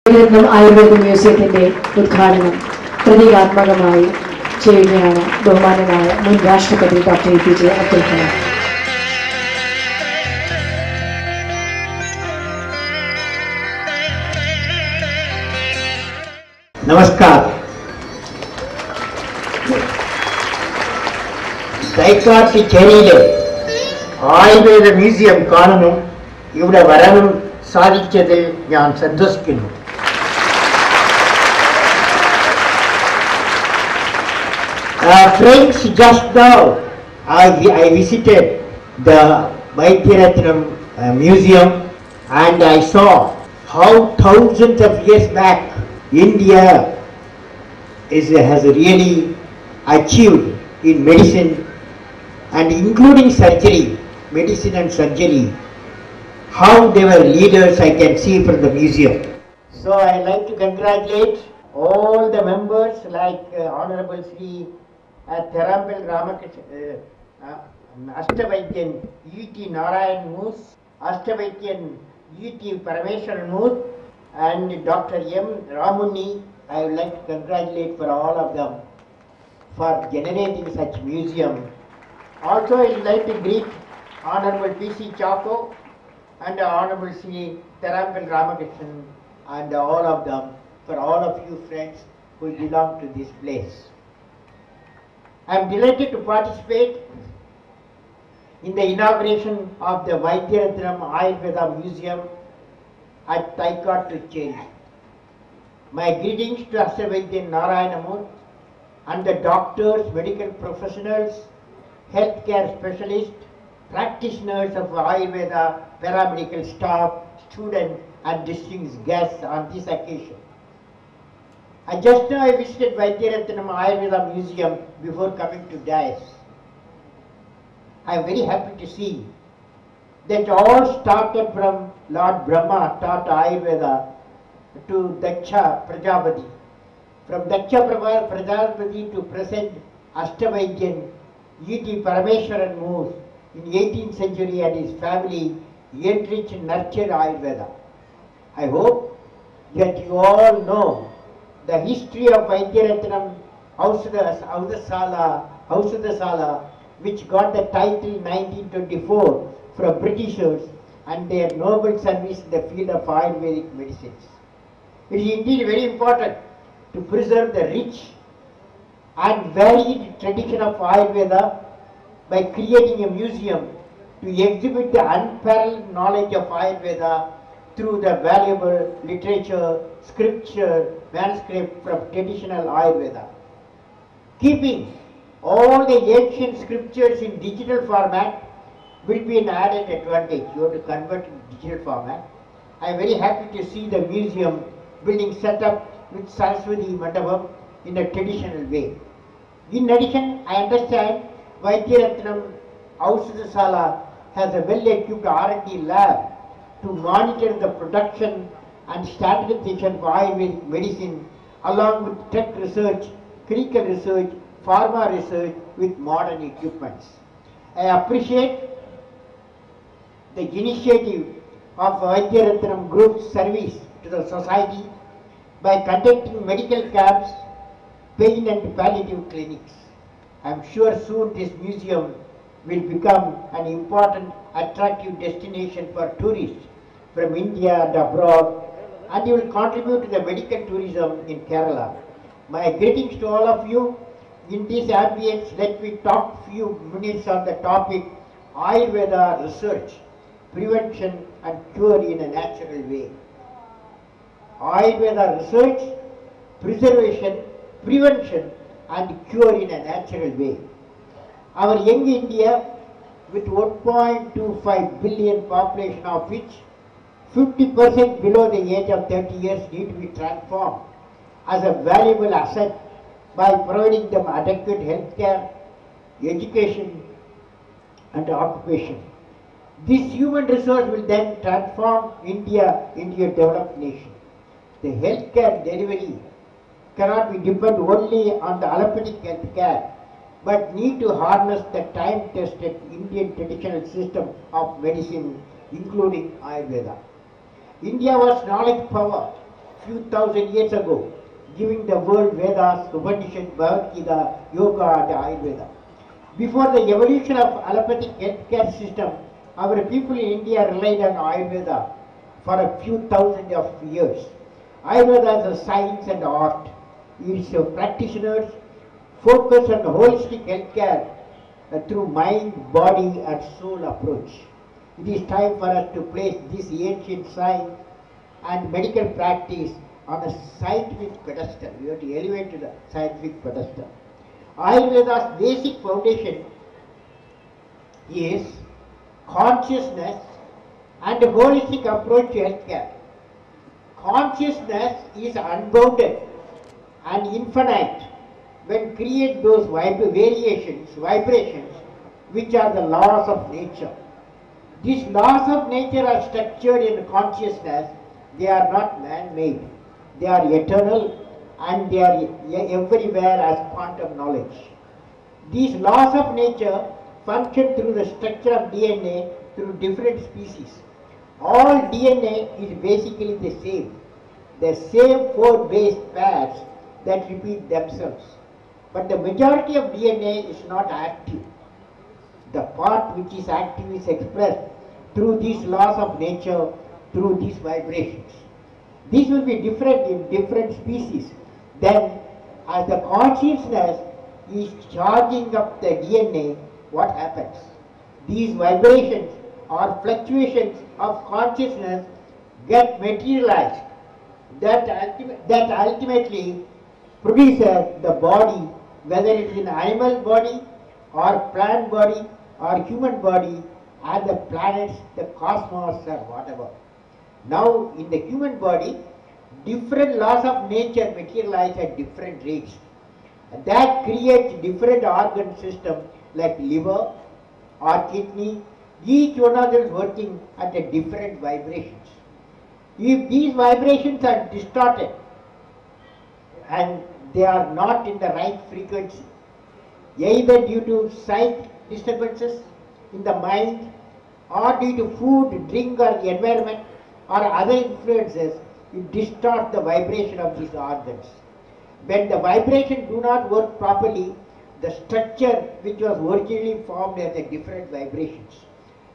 Vaidyaratnam Ayurveda മ്യൂസിയത്തിന്റെ ഉദ്ഘാടനം പ്രതീകാത്മകമായി ചെയ്യുകയാണ് ബഹുമാനനായ മുൻ രാഷ്ട്രപതി doctor APJ Abdul Kalam. Namaskar. Thaikkattussery Ayurveda Museum കാണുന്നു. ഇവിടെ വരാനും സാധിച്ചതിൽ ഞാൻ സന്തോഷിക്കുന്നു. Friends, just now I visited the Vaidyaratnam museum and I saw how thousands of years back India has really achieved in medicine and including surgery, medicine and surgery. How they were leaders I can see from the museum. So I like to congratulate all the members like Honorable Sri Therampil Ashtavaidyan E.T. Narayan Moose, Ashtavaidyan E.T. Parameshwaran Moose and Dr. M. Ramuni. I would like to congratulate for all of them for generating such museum. Also I would like to greet Honorable P.C. Chako and Honorable Sri Therampil Ramakrishnan and all of them, for all of you friends who belong to this place. I am delighted to participate in the inauguration of the Vaidyaratnam Ayurveda Museum at Thaikkattussery. My greetings to Ashtavaidyan Narayanamurthy and the doctors, medical professionals, healthcare specialists, practitioners of Ayurveda, paramedical staff, students and distinguished guests on this occasion. Just now I visited Vaidyaratnam Ayurveda Museum before coming to dais. I am very happy to see that all started from Lord Brahma taught Ayurveda to Daksha Prajapati. From Daksha Prajapati to present Ashtavaidyan E.T. Parameshwaran Moose in 18th century and his family enriched and nurtured Ayurveda. I hope that you all know the history of Vaidyaratnam Aushadasala, which got the title in 1924 from Britishers and their noble service in the field of Ayurvedic medicines. It is indeed very important to preserve the rich and varied tradition of Ayurveda by creating a museum to exhibit the unparalleled knowledge of Ayurveda through the valuable literature, scripture, manuscript from traditional Ayurveda. Keeping all the ancient scriptures in digital format will be an added advantage. You have to convert to digital format. I am very happy to see the museum building set up with Saraswati Mandapam in a traditional way. In addition, I understand Vaidyaratnam Aushadasala has a well-equipped R&D lab to monitor the production and standardization of Ayurvedic medicine along with tech research, clinical research, pharma research with modern equipments. I appreciate the initiative of Vaidyaratnam Group's service to the society by conducting medical camps, pain and palliative clinics. I am sure soon this museum will become an important attractive destination for tourists from India and abroad, and it will contribute to the medical tourism in Kerala. My greetings to all of you. In this ambience, let me talk few minutes on the topic Ayurveda research, prevention and cure in a natural way. Ayurveda research, preservation, prevention and cure in a natural way. Our young India with 1.25 billion population, of which 50% below the age of 30 years need to be transformed as a valuable asset by providing them adequate health care, education and occupation. This human resource will then transform India into a developed nation. The healthcare delivery cannot be dependent only on the allopathic healthcare, but need to harness the time-tested Indian traditional system of medicine, including Ayurveda. India was knowledge power few thousand years ago, giving the world Vedas, Upanishads, Bhagavad Gita, Yoga and Ayurveda. Before the evolution of allopathic healthcare system, our people in India relied on Ayurveda for a few thousand of years. Ayurveda is a science and art. Its practitioners focus on holistic healthcare through mind, body and soul approach. It is time for us to place this ancient science and medical practice on a scientific pedestal. We have to elevate to the scientific pedestal. Ayurveda's basic foundation is consciousness and a holistic approach to healthcare. Consciousness is unbounded and infinite when create those vibrations, which are the laws of nature. These laws of nature are structured in consciousness. They are not man-made. They are eternal and they are everywhere as quantum knowledge. These laws of nature function through the structure of DNA through different species. All DNA is basically the same four base pairs that repeat themselves. But the majority of DNA is not active. The part which is active is expressed through these laws of nature, through these vibrations. These will be different in different species. Then, as the consciousness is charging up the DNA, what happens? These vibrations or fluctuations of consciousness get materialized. That ultimately produces the body, whether it is an animal body or plant body or human body, and the planets, the cosmos or whatever. Now in the human body, different laws of nature materialize at different rates. And that creates different organ systems like liver or kidney. Each one of them is working at a different vibrations. If these vibrations are distorted and they are not in the right frequency, either due to sight disturbances in the mind or due to food, drink or the environment or other influences, it distorts the vibration of these organs. When the vibrations do not work properly, the structure which was originally formed as a different vibrations,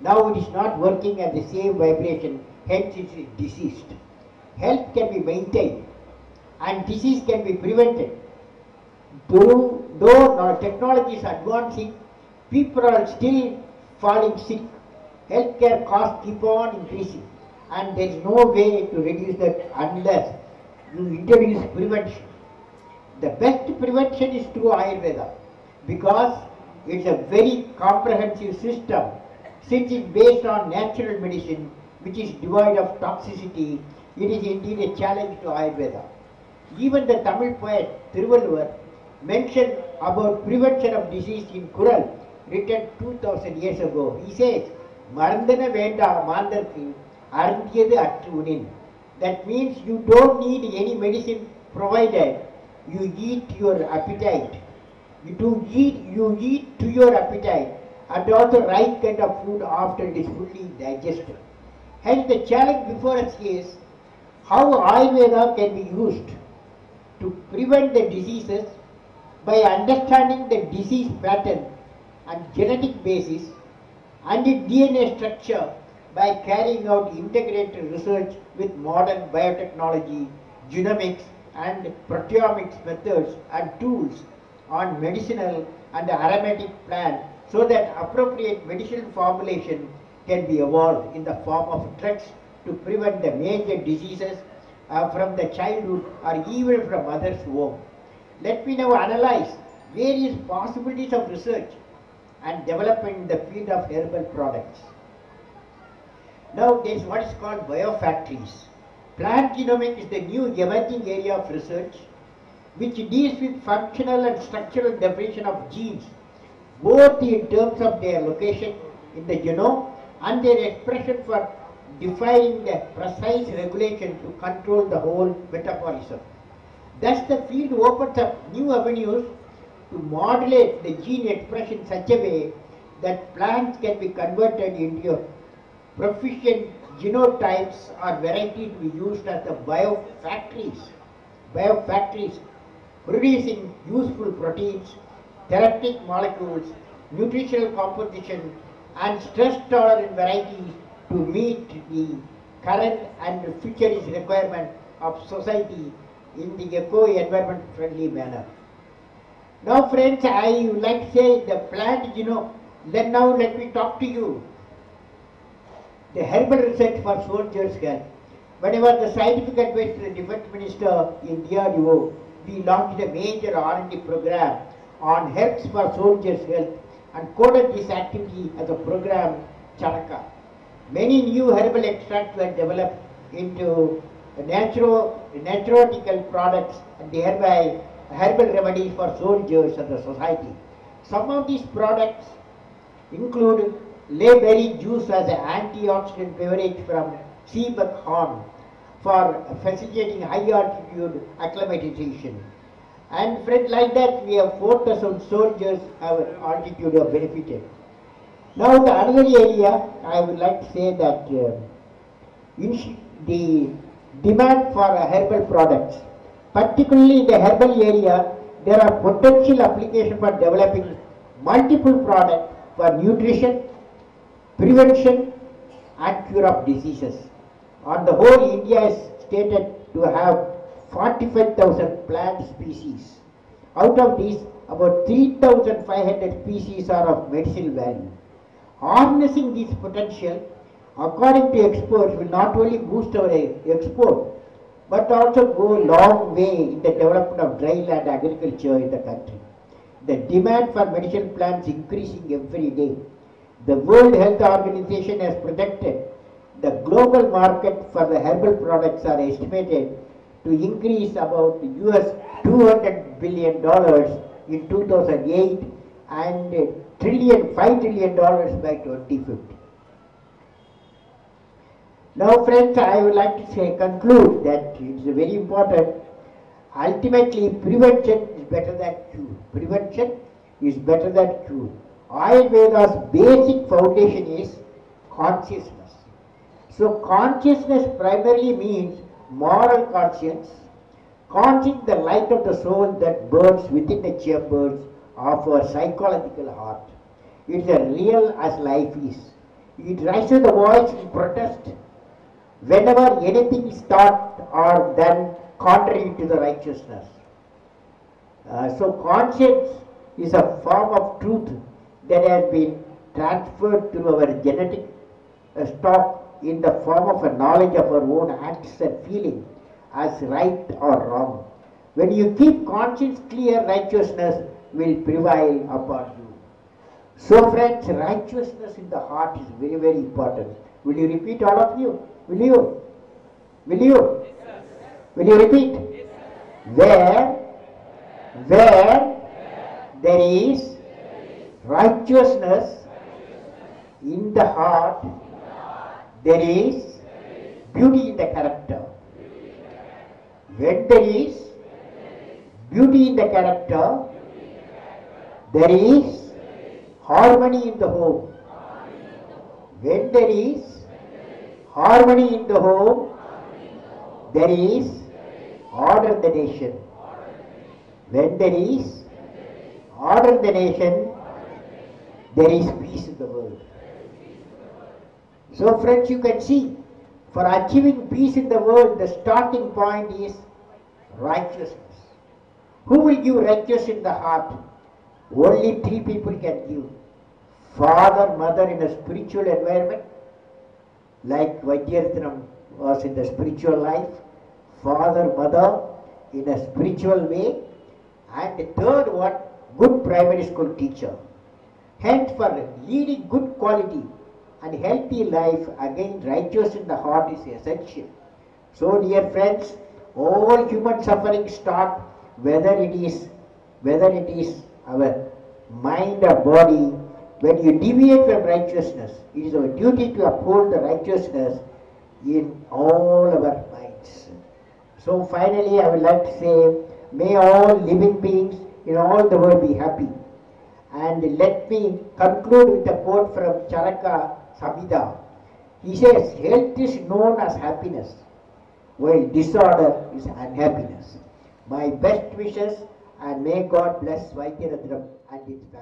now it is not working at the same vibration, hence it is diseased. Health can be maintained and disease can be prevented. Though now technology is advancing, people are still falling sick. Healthcare costs keep on increasing, and there is no way to reduce that unless you introduce prevention. The best prevention is through Ayurveda because it's a very comprehensive system. Since it's based on natural medicine, which is devoid of toxicity, it is indeed a challenge to Ayurveda. Even the Tamil poet Thiruvallur mentioned about prevention of disease in Kural, written 2000 years ago. He says, Marandana Venda Mandarki Arundiyadu Atrunin. That means you don't need any medicine provided you eat your appetite. You eat to your appetite and also right kind of food after it is fully digested. Hence the challenge before us is how Ayurveda can be used to prevent the diseases by understanding the disease pattern and genetic basis and its DNA structure by carrying out integrated research with modern biotechnology, genomics and proteomics methods and tools on medicinal and aromatic plants so that appropriate medicinal formulation can be evolved in the form of drugs to prevent the major diseases from the childhood or even from mother's womb. Let me now analyze various possibilities of research and development in the field of herbal products. Now there is what is called biofactories. Plant genomics is the new emerging area of research which deals with functional and structural definition of genes, both in terms of their location in the genome and their expression for defining the precise regulation to control the whole metabolism. Thus the field opens up new avenues to modulate the gene expression in such a way that plants can be converted into a proficient genotypes or varieties to be used as the biofactories producing useful proteins, therapeutic molecules, nutritional composition, and stress-tolerant varieties to meet the current and futurist requirement of society in the eco-environment friendly manner. Now friends, I would like to say the plant genome. Then now let me talk to you. The herbal research for soldiers' health. When I was the scientific advisor to the Defense Minister in DRDO, we launched a major R&D program on herbs for soldiers' health and coded this activity as a program Charaka. Many new herbal extracts were developed into naturotical products and thereby herbal remedies for soldiers and the society. Some of these products include layberry juice as an antioxidant beverage from sea buckhorn for facilitating high altitude acclimatization. And friends, like that we have 4,000 soldiers have altitude have benefited. Now the another area I would like to say that the demand for herbal products, particularly in the herbal area, there are potential applications for developing multiple products for nutrition, prevention and cure of diseases. On the whole, India is stated to have 45,000 plant species. Out of these, about 3,500 species are of medicinal value. Harnessing this potential, according to experts, will not only boost our export, but also go a long way in the development of dry land agriculture in the country. The demand for medicinal plants is increasing every day. The World Health Organization has projected the global market for the herbal products are estimated to increase about US $200 billion in 2008 and $5 trillion by 2050. Now friends, I would like to say, conclude that it is very important. Ultimately, prevention is better than cure. Prevention is better than cure. Ayurveda's basic foundation is consciousness. So consciousness primarily means moral conscience, conscious the light of the soul that burns within the chambers of our psychological heart. It is as real as life is. It raises the voice in protest whenever anything is thought or done contrary to the righteousness. So conscience is a form of truth that has been transferred to our genetic stock in the form of a knowledge of our own acts and feelings as right or wrong. When you keep conscience clear, righteousness will prevail upon you. So friends, righteousness in the heart is very, very important. Will you repeat, all of you? Will you? Will you? Yes, will you repeat? Yes, where there is righteousness in the heart, there is beauty in the character. When there is beauty in the character, there is harmony in the home. When there is harmony in the home, there is order in the nation. When there is order in the nation, there is peace in the world. So friends, you can see, for achieving peace in the world, the starting point is righteousness. Who will give righteousness in the heart? Only three people can give. Father, mother in a spiritual environment, like Vaidyaratnam was in the spiritual life. Father, mother in a spiritual way. And the third one, good primary school teacher. Hence, for leading good quality and healthy life, again righteousness in the heart is essential. So dear friends, all human suffering start whether it is our mind or body. When you deviate from righteousness, it is our duty to uphold the righteousness in all our minds. So finally, I would like to say, may all living beings in all the world be happy. And let me conclude with a quote from Charaka Samhita. He says health is known as happiness, while disorder is unhappiness. My best wishes, and may God bless Vaidyaratnam and its family.